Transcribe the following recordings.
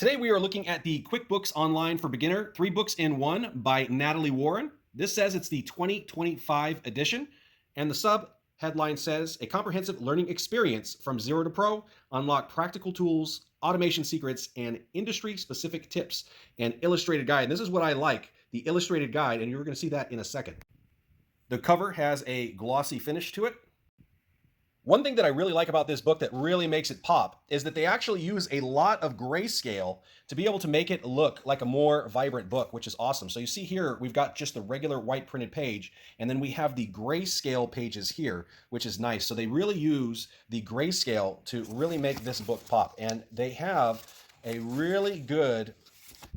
Today we are looking at the QuickBooks Online for Beginner, 3 books in 1 by Natalie Warren. This says it's the 2025 edition, and the sub headline says, a comprehensive learning experience from zero to pro, unlock practical tools, automation secrets, and industry-specific tips, and illustrated guide. And this is what I like, the illustrated guide, and you're going to see that in a second. The cover has a glossy finish to it. One thing that I really like about this book that really makes it pop is that they actually use a lot of grayscale to be able to make it look like a more vibrant book, which is awesome. So you see here, we've got just the regular white printed page, and then we have the grayscale pages here, which is nice. So they really use the grayscale to really make this book pop. And they have a really good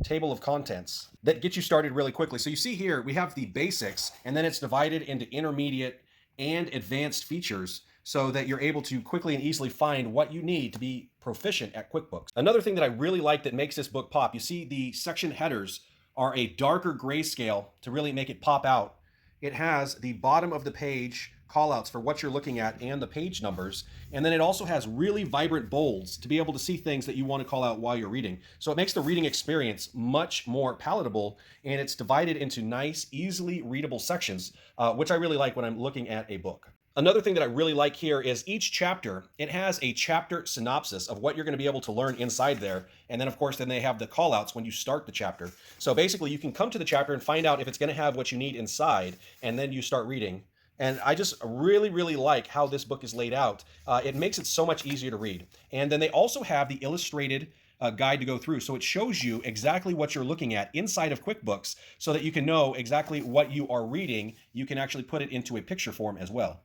table of contents that gets you started really quickly. So you see here, we have the basics, and then it's divided into intermediate and advanced features, so that you're able to quickly and easily find what you need to be proficient at QuickBooks. Another thing that I really like that makes this book pop, you see the section headers are a darker grayscale to really make it pop out. It has the bottom of the page callouts for what you're looking at and the page numbers. And then it also has really vibrant bolds to be able to see things that you want to call out while you're reading. So it makes the reading experience much more palatable, and it's divided into nice, easily readable sections, which I really like when I'm looking at a book. Another thing that I really like here is each chapter, it has a chapter synopsis of what you're going to be able to learn inside there. And then, of course, then they have the callouts when you start the chapter. So basically, you can come to the chapter and find out if it's going to have what you need inside, and then you start reading. And I just really, really like how this book is laid out. It makes it so much easier to read. And then they also have the illustrated guide to go through. So it shows you exactly what you're looking at inside of QuickBooks so that you can know exactly what you are reading. You can actually put it into a picture form as well.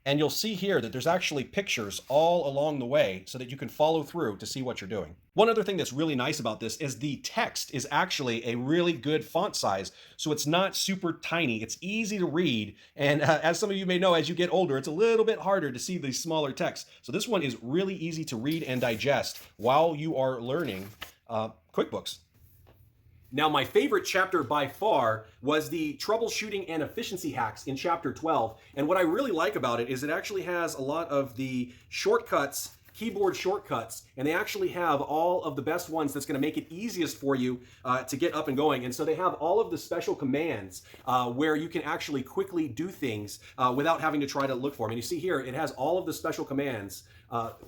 And you'll see here that there's actually pictures all along the way so that you can follow through to see what you're doing. One other thing that's really nice about this is the text is actually a really good font size. So it's not super tiny. It's easy to read. And as some of you may know, as you get older, it's a little bit harder to see these smaller text. So this one is really easy to read and digest while you are learning QuickBooks. Now, my favorite chapter by far was the troubleshooting and efficiency hacks in chapter 12. And what I really like about it is it actually has a lot of the shortcuts, keyboard shortcuts, and they actually have all of the best ones that's going to make it easiest for you to get up and going. And so they have all of the special commands where you can actually quickly do things without having to try to look for them. And you see here, it has all of the special commands.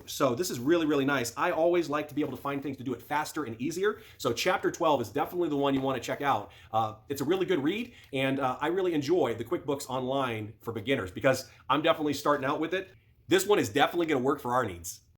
So this is really, really nice. I always like to be able to find things to do it faster and easier. So chapter 12 is definitely the one you want to check out. It's a really good read, and I really enjoy the QuickBooks Online for Beginners because I'm definitely starting out with it. This one is definitely going to work for our needs.